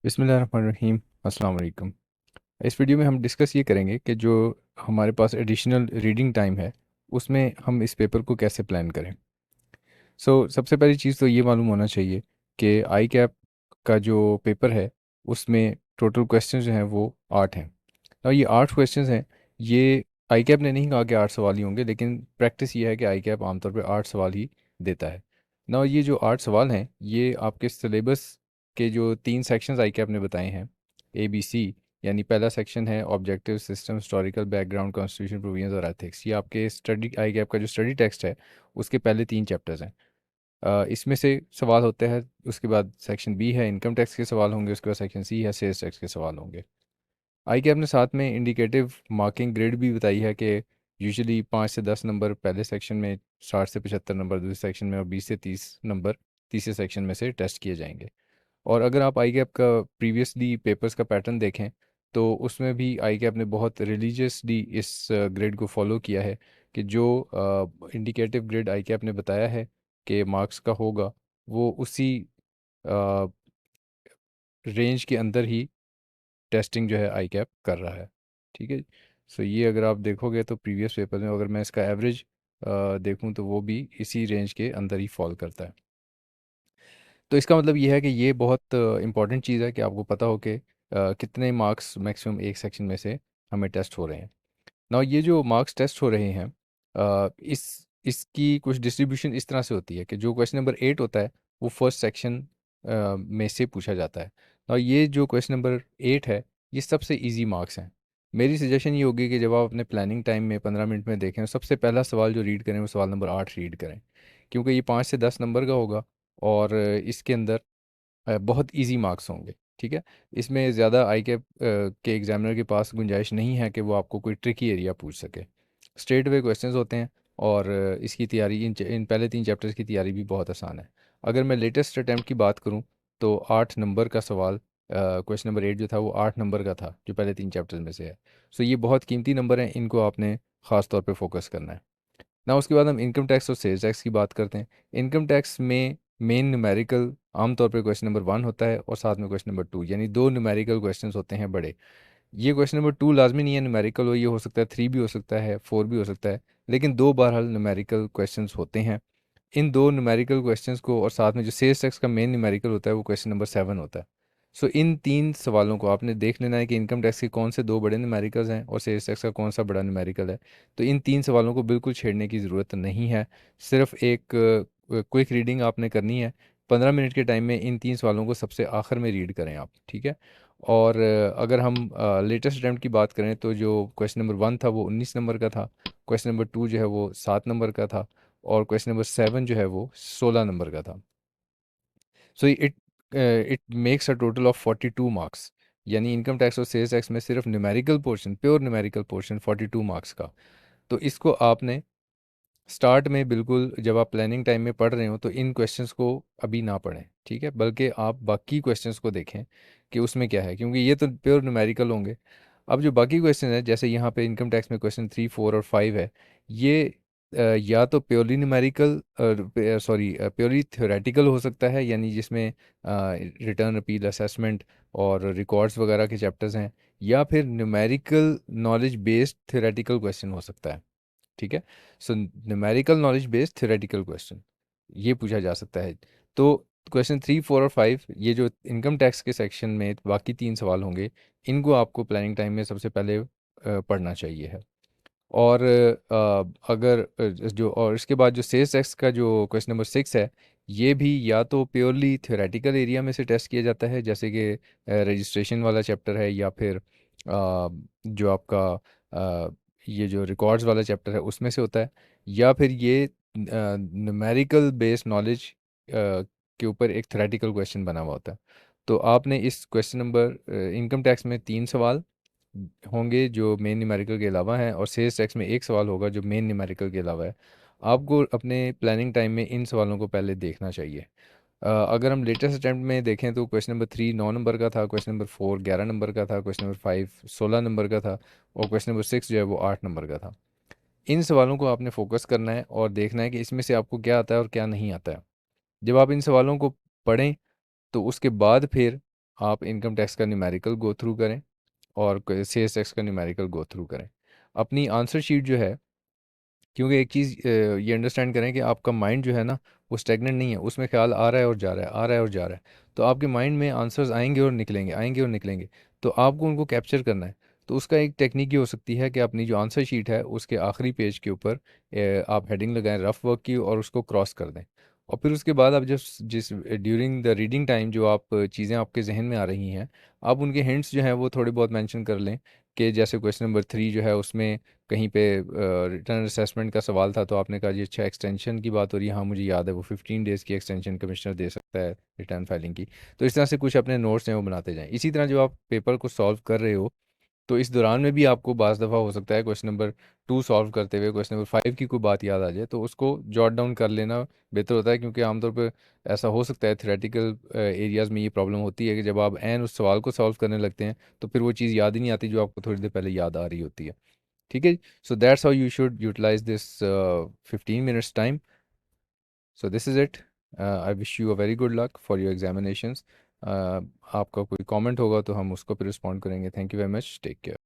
बिस्मिल्लाहिर्रहमानिर्रहीम। अस्सलाम वालेकुम। इस वीडियो में हम डिस्कस ये करेंगे कि जो हमारे पास एडिशनल रीडिंग टाइम है उसमें हम इस पेपर को कैसे प्लान करें। सबसे पहली चीज़ तो ये मालूम होना चाहिए कि आई कैप का जो पेपर है उसमें टोटल क्वेश्चंस जो हैं वो 8 हैं। और ये 8 क्वेश्चंस हैं। ये आई कैप ने नहीं कहा कि 8 सवाल ही होंगे, लेकिन प्रैक्टिस ये है कि आई कैप आमतौर पर 8 सवाल ही देता है ना। ये जो 8 सवाल हैं ये आपके सिलेबस के जो 3 सेक्शंस आई कैप ने बताए हैं, ABC, यानी पहला सेक्शन है objective system, historical background, constitution provisions और एथिक्स। ये आपके स्टडी आई कैप का जो स्टडी टेक्स्ट है उसके पहले 3 चैप्टर्स हैं। इसमें से सवाल होते हैं। उसके बाद सेक्शन बी है इनकम टैक्स के सवाल होंगे। उसके बाद सेक्शन सी है सेल्स टैक्स के सवाल होंगे। आई के अपने साथ में इंडिकेटिव मार्किंग ग्रेड भी बताई है कि यूजुअली 5 से 10 नंबर पहले सेक्शन में, 60 से 75 नंबर दूसरे सेक्शन में और 20 से 30 नंबर तीसरे सेक्शन में से टेस्ट किए जाएंगे। और अगर आप आई कैप का प्रीवियसली पेपर्स का पैटर्न देखें तो उसमें भी आई कैप ने बहुत रिलीजियसली इस ग्रेड को फॉलो किया है कि जो इंडिकेटिव ग्रेड आई कैप ने बताया है कि मार्क्स का होगा, वो उसी रेंज के अंदर ही टेस्टिंग जो है आई कैप कर रहा है। ठीक है। ये अगर आप देखोगे तो प्रीवियस पेपर में अगर मैं इसका एवरेज देखूं तो वो भी इसी रेंज के अंदर ही फॉल करता है। तो इसका मतलब ये है कि ये बहुत इंपॉर्टेंट चीज़ है कि आपको पता हो कि कितने मार्क्स मैक्सिमम एक सेक्शन में से हमें टेस्ट हो रहे हैं ना। ये जो मार्क्स टेस्ट हो रहे हैं, इसकी कुछ डिस्ट्रीब्यूशन इस तरह से होती है कि जो क्वेश्चन नंबर 8 होता है वो फर्स्ट सेक्शन में से पूछा जाता है। और ये जो क्वेश्चन नंबर 8 है ये सबसे इजी मार्क्स हैं। मेरी सजेशन ये होगी कि जब आप अपने प्लानिंग टाइम में 15 मिनट में देखें, सबसे पहला सवाल जो रीड करें वो सवाल नंबर 8 रीड करें, क्योंकि ये 5 से 10 नंबर का होगा और इसके अंदर बहुत इजी मार्क्स होंगे। ठीक है। इसमें ज़्यादा आई के एग्जामिनर के पास गुंजाइश नहीं है कि वो आपको कोई ट्रिकी एरिया पूछ सके। स्ट्रेट वे क्वेश्चंस होते हैं और इसकी तैयारी इन पहले 3 चैप्टर्स की तैयारी भी बहुत आसान है। अगर मैं लेटेस्ट अटैम्प्ट की बात करूं तो 8 नंबर का सवाल, क्वेश्चन नंबर 8 जो था वो 8 नंबर का था जो पहले 3 चैप्टर्स में से है। ये बहुत कीमती नंबर हैं, इनको आपने ख़ास तौर पे फोकस करना है ना। उसके बाद हम इनकम टैक्स और सेल्स टैक्स की बात करते हैं। इनकम टैक्स में मेन न्यूमेरिकल आमतौर पे क्वेश्चन नंबर 1 होता है और साथ में क्वेश्चन नंबर 2, यानी दो न्यूमेरिकल क्वेश्चंस होते हैं बड़े। ये क्वेश्चन नंबर 2 लाजमी नहीं है न्यूमेरिकल हो, ये हो सकता है 3 भी हो सकता है, 4 भी हो सकता है, लेकिन दो बहरहाल न्यूमेरिकल क्वेश्चंस होते हैं। इन दो न्यूमेरिकल क्वेश्चंस को और साथ में जो सेल्स टैक्स का मेन न्यूमेरिकल होता है वो क्वेश्चन नंबर 7 होता है। इन 3 सवालों को आपने देख लेना है कि इनकम टैक्स के कौन से दो बड़े न्यूमेरिकल्स हैं और सेल्स टैक्स का कौन सा बड़ा न्यूमेरिकल है। तो इन 3 सवालों को बिल्कुल छेड़ने की ज़रूरत नहीं है। सिर्फ एक क्विक रीडिंग आपने करनी है। 15 मिनट के टाइम में इन 3 सवालों को सबसे आखिर में रीड करें आप। ठीक है। और अगर हम लेटेस्ट अटैम्प्ट की बात करें तो जो क्वेश्चन नंबर 1 था वो 19 नंबर का था, क्वेश्चन नंबर 2 जो है वो 7 नंबर का था और क्वेश्चन नंबर 7 जो है वो 16 नंबर का था। It it makes a total of 42 marks. यानी इनकम टैक्स और सेल्स टैक्स में सिर्फ numerical portion, pure numerical portion 42 marks का। तो इसको आपने स्टार्ट में बिल्कुल जब आप प्लानिंग टाइम में पढ़ रहे हो तो इन क्वेश्चंस को अभी ना पढ़ें। ठीक है, बल्कि आप बाकी क्वेश्चंस को देखें कि उसमें क्या है, क्योंकि ये तो प्योर न्यूमेरिकल होंगे। अब जो बाकी क्वेश्चन है, जैसे यहाँ पे इनकम टैक्स में क्वेश्चन 3, 4 और 5 है, ये या तो purely numerical, sorry purely theoretical हो सकता है, यानी जिसमें रिटर्न अपील असेसमेंट और रिकॉर्ड्स वगैरह के चैप्टर्स हैं, या फिर numerical knowledge based theoretical question हो सकता है। ठीक है। Numerical knowledge based theoretical question ये पूछा जा सकता है। तो क्वेश्चन 3, 4 और 5, ये जो इनकम टैक्स के सेक्शन में बाकी 3 सवाल होंगे, इनको आपको प्लानिंग टाइम में सबसे पहले पढ़ना चाहिए है। और अगर जो और इसके बाद जो सेल्स टैक्स का जो क्वेश्चन नंबर 6 है, ये भी या तो प्योरली थ्योरेटिकल एरिया में से टेस्ट किया जाता है, जैसे कि रजिस्ट्रेशन वाला चैप्टर है, या फिर जो आपका ये जो रिकॉर्ड्स वाला चैप्टर है उसमें से होता है, या फिर ये न्यूमेरिकल बेस्ड नॉलेज के ऊपर एक थ्योरेटिकल क्वेश्चन बना हुआ होता है। तो आपने इस क्वेश्चन नंबर इनकम टैक्स में 3 सवाल होंगे जो मेन न्यूमेरिकल के अलावा हैं, और सेल्स टैक्स में एक सवाल होगा जो मेन न्यूमेरिकल के अलावा है। आपको अपने प्लानिंग टाइम में इन सवालों को पहले देखना चाहिए। अगर हम लेटेस्ट अटैम्प्ट में देखें तो क्वेश्चन नंबर 3 9 नंबर का था, क्वेश्चन नंबर 4 11 नंबर का था, क्वेश्चन नंबर 5 16 नंबर का था और क्वेश्चन नंबर 6 जो है वो 8 नंबर का था। इन सवालों को आपने फोकस करना है और देखना है कि इसमें से आपको क्या आता है और क्या नहीं आता है। जब आप इन सवालों को पढ़ें तो उसके बाद फिर आप इनकम टैक्स का न्यूमेरिकल गो थ्रू करें और सेल्स टैक्स का न्यूमेरिकल गो थ्रू करें। अपनी आंसर शीट जो है, क्योंकि एक चीज़ ये अंडरस्टैंड करें कि आपका माइंड जो है ना वो स्टेगनेंट नहीं है, उसमें ख्याल आ रहा है और जा रहा है, आ रहा है और जा रहा है। तो आपके माइंड में आंसर्स आएंगे और निकलेंगे, आएंगे और निकलेंगे। तो आपको उनको कैप्चर करना है। तो उसका एक टेक्निक ये हो सकती है कि अपनी जो आंसर शीट है उसके आखिरी पेज के ऊपर आप हेडिंग लगाएं रफ वर्क की और उसको क्रॉस कर दें। और फिर उसके बाद आप जिस ड्यूरिंग द रीडिंग टाइम जो आप चीज़ें आपके जहन में आ रही हैं, आप उनके हिंट्स जो हैं वो थोड़े बहुत मेंशन कर लें। कि जैसे क्वेश्चन नंबर 3 जो है उसमें कहीं पे रिटर्न असेसमेंट का सवाल था, तो आपने कहा जी अच्छा एक्सटेंशन की बात हो रही है, हाँ मुझे याद है वो 15 डेज़ की एक्सटेंशन कमिश्नर दे सकता है रिटर्न फाइलिंग की। तो इस तरह से कुछ अपने नोट्स हैं वो बनाते जाएं। इसी तरह जो आप पेपर को सॉल्व कर रहे हो, तो इस दौरान में भी आपको बाज़ दफ़ा हो सकता है क्वेश्चन नंबर 2 सॉल्व करते हुए क्वेश्चन नंबर 5 की कोई बात याद आ जाए, तो उसको जॉट डाउन कर लेना बेहतर होता है। क्योंकि आमतौर पर ऐसा हो सकता है थ्योरेटिकल एरियाज़ में ये प्रॉब्लम होती है कि जब आप एन उस सवाल को सॉल्व करने लगते हैं तो फिर वो चीज़ याद ही नहीं आती जो आपको थोड़ी देर पहले याद आ रही होती है। ठीक है। So that's how you should utilise this 15 minutes time. So this is it. I wish you a very good luck for your examinations. आपका कोई कमेंट होगा तो हम उसको फिर रिस्पॉन्ड करेंगे। Thank you very much, take care.